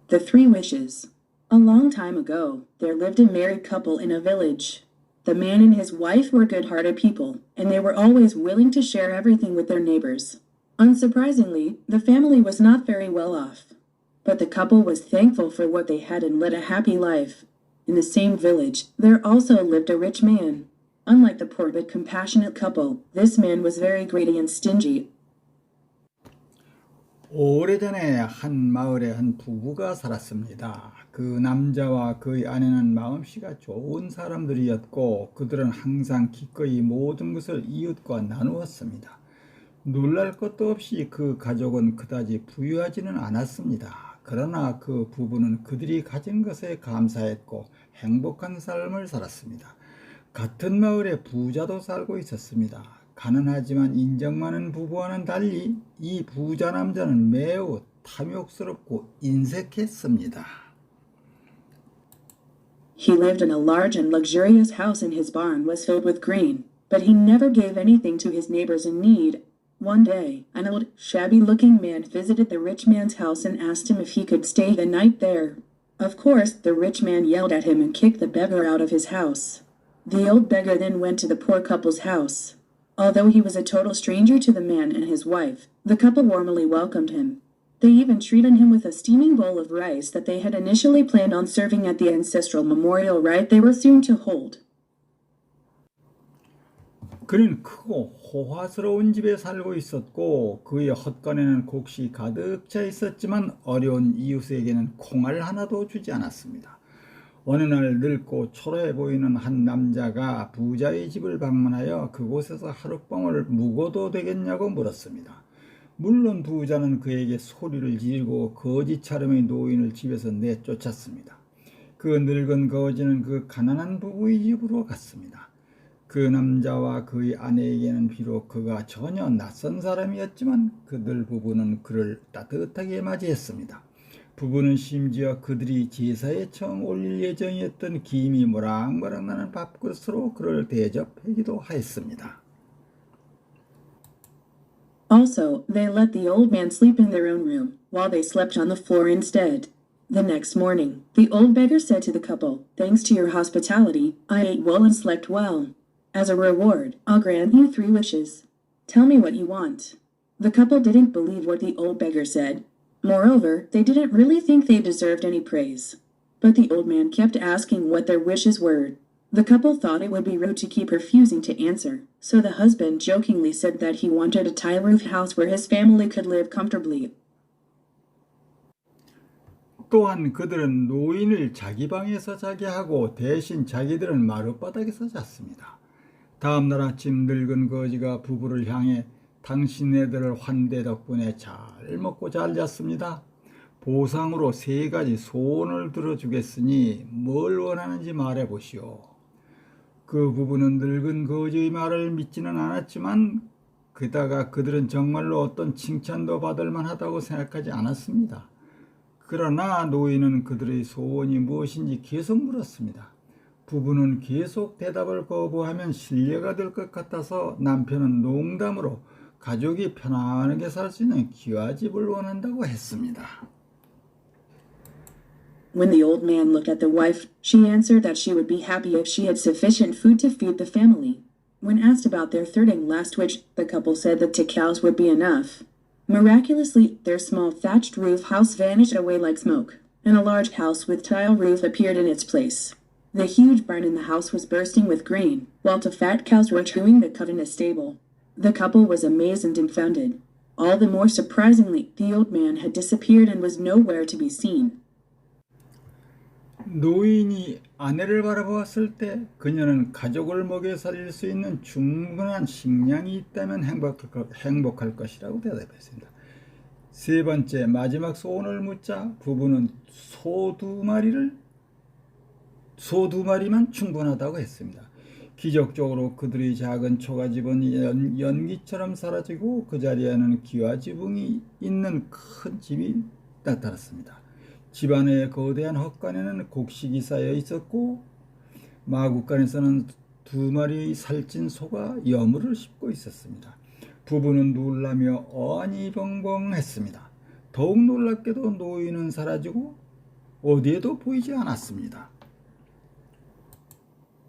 The Three Wishes. A long time ago, there lived a married couple in a village. The man and his wife were good-hearted people, and they were always willing to share everything with their neighbors. Unsurprisingly, the family was not very well off. But the couple was thankful for what they had and led a happy life. In the same village, there also lived a rich man. Unlike the poor but compassionate couple, this man was very greedy and stingy. 오래전에 한 마을에 한 부부가 살았습니다. 그 남자와 그의 아내는 마음씨가 좋은 사람들이었고 그들은 항상 기꺼이 모든 것을 이웃과 나누었습니다. 놀랄 것도 없이 그 가족은 그다지 부유하지는 않았습니다. 그러나 그 부부는 그들이 가진 것에 감사했고 행복한 삶을 살았습니다. 같은 마을에 부자도 살고 있었습니다. 가난하지만 인정 많은 부부와는 달리 이 부자 남자는 매우 탐욕스럽고 인색했습니다. He lived in a large and luxurious house and his barn was filled with grain, but he never gave anything to his neighbors in need. One day, an old, shabby-looking man visited the rich man's house and asked him if he could stay the night there. Of course, the rich man yelled at him and kicked the beggar out of his house. The old beggar then went to the poor couple's house. Although he was a total stranger to the man and his wife, the couple warmly welcomed him. They even treated him with a steaming bowl of rice that they had initially planned on serving at the ancestral memorial rite they were soon to hold. 그는 크고 호화스러운 집에 살고 있었고 그의 헛간에는 곡식이 가득 차 있었지만 어려운 이웃에게는 콩알 하나도 주지 않았습니다. 어느 날 늙고 초라해 보이는 한 남자가 부자의 집을 방문하여 그곳에서 하룻밤을 묵어도 되겠냐고 물었습니다. 물론 부자는 그에게 소리를 지르고 거지 차림의 노인을 집에서 내쫓았습니다. 그 늙은 거지는 그 가난한 부부의 집으로 갔습니다. 그 남자와 그의 아내에게는 비록 그가 전혀 낯선 사람이었지만 그들 부부는 그를 따뜻하게 맞이했습니다. 부부는 심지어 그들이 제사에 처음 올릴 예정이었던 김이 모락모락 나는 밥그릇으로 그를 대접하기도 하였습니다. Also, they let the old man sleep in their own room, while they slept on the floor instead. The next morning, the old beggar said to the couple, "Thanks to your hospitality, I ate well and slept well. As a reward, I'll grant you 3 wishes. Tell me what you want." The couple didn't believe what the old beggar said. Moreover, they didn't really think they deserved any praise. But the old man kept asking what their wishes were. The couple thought it would be rude to keep refusing to answer, so the husband jokingly said that he wanted a tile-roof house where his family could live comfortably. 또한 그들은 노인을 자기 방에서 자게 하고 대신 자기들은 마룻바닥에서 잤습니다. 다음 날 아침 늙은 거지가 부부를 향해 당신네들을 환대 덕분에 잘 먹고 잘 잤습니다. 보상으로 3가지 소원을 들어주겠으니 뭘 원하는지 말해보시오. 그 부부는 늙은 거지의 말을 믿지는 않았지만 게다가 그들은 정말로 어떤 칭찬도 받을 만하다고 생각하지 않았습니다. 그러나 노인은 그들의 소원이 무엇인지 계속 물었습니다. 부부는 계속 대답을 거부하면 신뢰가 될 것 같아서 남편은 농담으로 가족이 편안하게 살 수 있는 기와집을 원한다고 했습니다. When the old man looked at the wife, she answered that she would be happy if she had sufficient food to feed the family. When asked about their third and last wish, the couple said that 2 cows would be enough. Miraculously, their small thatched roof house vanished away like smoke, and a large house with tile roof appeared in its place. The huge barn in the house was bursting with grain, while 2 fat cows were chewing the cud in a stable. The couple was amazed and dumbfounded. All the more surprisingly, the old man had disappeared and was nowhere to be seen. 노인이 아내를 바라보았을 때 그녀는 가족을 먹여 살릴 수 있는 충분한 식량이 있다면 행복할 것이라고 대답했습니다. 3번째, 마지막 소원을 묻자 부부는 소 2마리만 충분하다고 했습니다. 기적적으로 그들의 작은 초가집은 연기처럼 사라지고 그 자리에는 기와 지붕이 있는 큰 집이 나타났습니다. 집 안의 거대한 헛간에는 곡식이 쌓여 있었고 마구간에서는 두 마리의 살찐 소가 여물을 씹고 있었습니다. 부부는 놀라며 어니벙벙했습니다. 더욱 놀랍게도 노인은 사라지고 어디에도 보이지 않았습니다.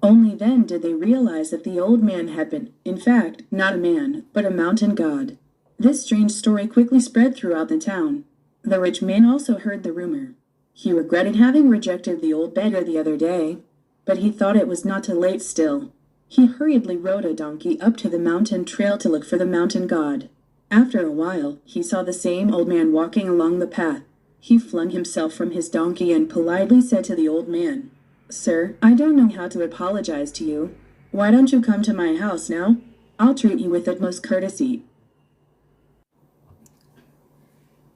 Only then did they realize that the old man had been, in fact, not a man, but a mountain god. This strange story quickly spread throughout the town. The rich man also heard the rumor. He regretted having rejected the old beggar the other day, but he thought it was not too late still. He hurriedly rode a donkey up to the mountain trail to look for the mountain god. After a while, he saw the same old man walking along the path. He flung himself from his donkey and politely said to the old man, "Sir, I don't know how to apologize to you. Why don't you come to my house now? I'll treat you with utmost courtesy."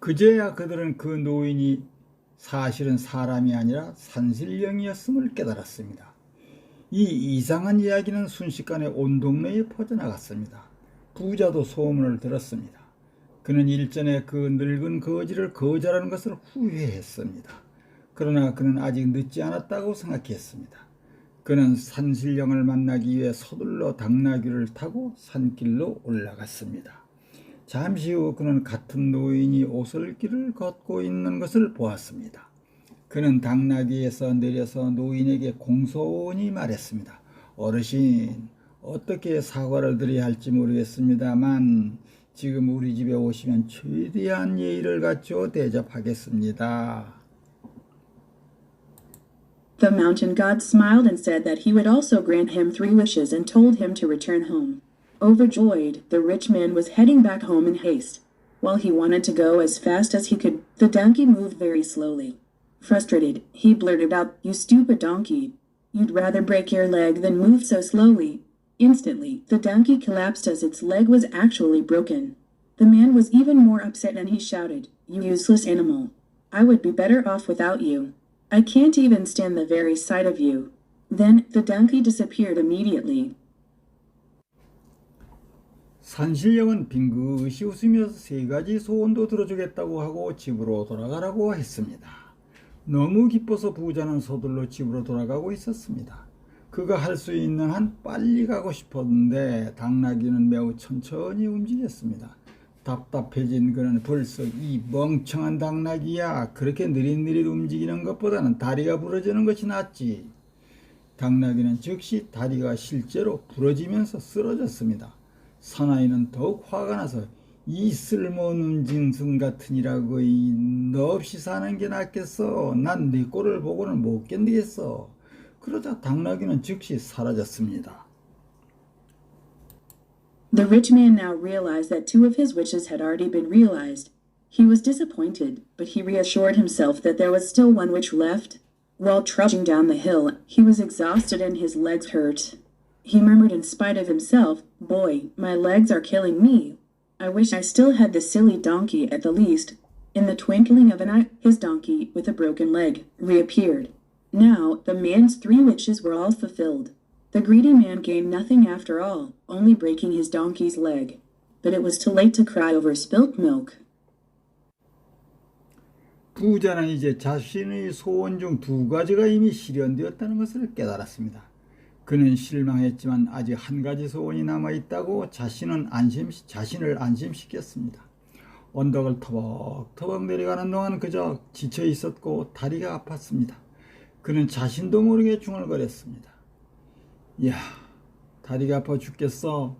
그제야 그들은 그 노인이 사실은 사람이 아니라 산신령이었음을 깨달았습니다. 이 이상한 이야기는 순식간에 온 동네에 퍼져나갔습니다. 부자도 소문을 들었습니다. 그는 일전에 그 늙은 거지를 거절하는 것을 후회했습니다. 그러나 그는 아직 늦지 않았다고 생각했습니다. 그는 산신령을 만나기 위해 서둘러 당나귀를 타고 산길로 올라갔습니다. 잠시 후 그는 같은 노인이 오솔길을 걷고 있는 것을 보았습니다. 그는 당나귀에서 내려서 노인에게 공손히 말했습니다. "어르신, 어떻게 사과를 드려야 할지 모르겠습니다만 지금 우리 집에 오시면 최대한 예의를 갖춰 대접하겠습니다." The mountain god smiled and said that he would also grant him 3 wishes and told him to return home. Overjoyed, the rich man was heading back home in haste. While he wanted to go as fast as he could, the donkey moved very slowly. Frustrated, he blurted out, "You stupid donkey! You'd rather break your leg than move so slowly." Instantly, the donkey collapsed as its leg was actually broken. The man was even more upset and he shouted, "You useless animal! I would be better off without you. I can't even stand the very sight of you." Then, the donkey disappeared immediately. 산신령은 빙긋이 웃으며 3가지 소원도 들어주겠다고 하고 집으로 돌아가라고 했습니다. 너무 기뻐서 부자는 서둘러 집으로 돌아가고 있었습니다. 그가 할 수 있는 한 빨리 가고 싶었는데 당나귀는 매우 천천히 움직였습니다. 답답해진 그는 벌써 "이 멍청한 당나귀야, 그렇게 느릿느릿 움직이는 것보다는 다리가 부러지는 것이 낫지." 당나귀는 즉시 다리가 실제로 부러지면서 쓰러졌습니다. 사나이는 더욱 화가 나서 "이 쓸모없는 짐승 같으니라고 너 없이 사는 게 낫겠어. 난 네 꼴을 보고는 못 견디겠어." 그러자 당나귀는 즉시 사라졌습니다. The rich man now realized that 2 of his wishes had already been realized. He was disappointed, but he reassured himself that there was still 1 wish left. While trudging down the hill, he was exhausted and his legs hurt. He murmured in spite of himself, "Boy, my legs are killing me. I wish I still had the silly donkey at the least." In the twinkling of an eye, his donkey, with a broken leg, reappeared. Now, the man's 3 wishes were all fulfilled. The greedy man gained nothing after all, only breaking his donkey's leg. But it was too late to cry over spilt milk. 부자는 이제 자신의 소원 중 2가지가 이미 실현되었다는 것을 깨달았습니다. 그는 실망했지만 아직 1가지 소원이 남아있다고 자신을 안심시켰습니다. 언덕을 터벅터벅 내려가는 동안 그저 지쳐 있었고 다리가 아팠습니다. 그는 자신도 모르게 중얼거렸습니다. "이야, 다리가 아파 죽겠어.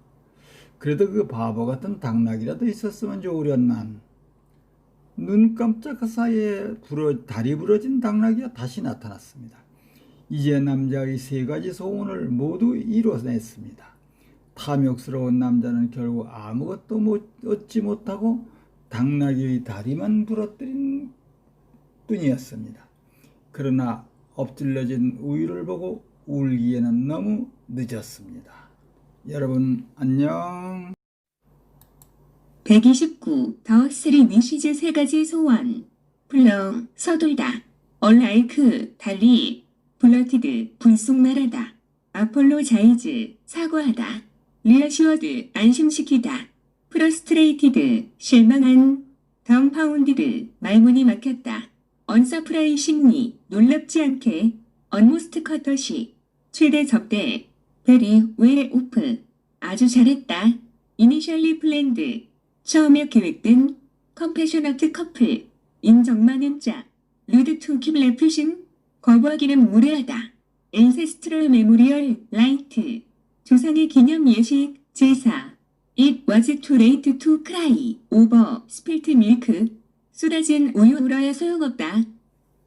그래도 그 바보 같은 당나귀라도 있었으면 좋으련만." 눈 깜짝할 사이에 다리 부러진 당나귀가 다시 나타났습니다. 이제 남자의 3가지 소원을 모두 이뤄냈습니다. 탐욕스러운 남자는 결국 아무것도 얻지 못하고 당나귀의 다리만 부러뜨린 뿐이었습니다. 그러나 엎질러진 우유를 보고 울기에는 너무 늦었습니다. 여러분 안녕. 129. 더 스리미 시즈 3가지 소원. 플렁, 서둘다. 얼라이크, 달리. 블러티드, 불쑥 말하다. 아폴로 자이즈, 사과하다. 리어슈어드, 안심시키다. 프러스트레이티드, 실망한. 덤파운디드, 말문이 막혔다. 언서프라이싱리, 놀랍지 않게. 언모스트 커터시, 최대 접대. 베리 웰 오프. 아주 잘했다. 이니셜리 플랜드. 처음에 계획된 컴패셔너트 커플. 인정 많은 짝. 루드 투 킵 레프신. 거부하기는 무례하다. 엔세스트럴 메모리얼 라이트. 조상의 기념 예식 제사. It was too late to cry. over spilt milk. 쏟아진 우유 울어야 소용없다.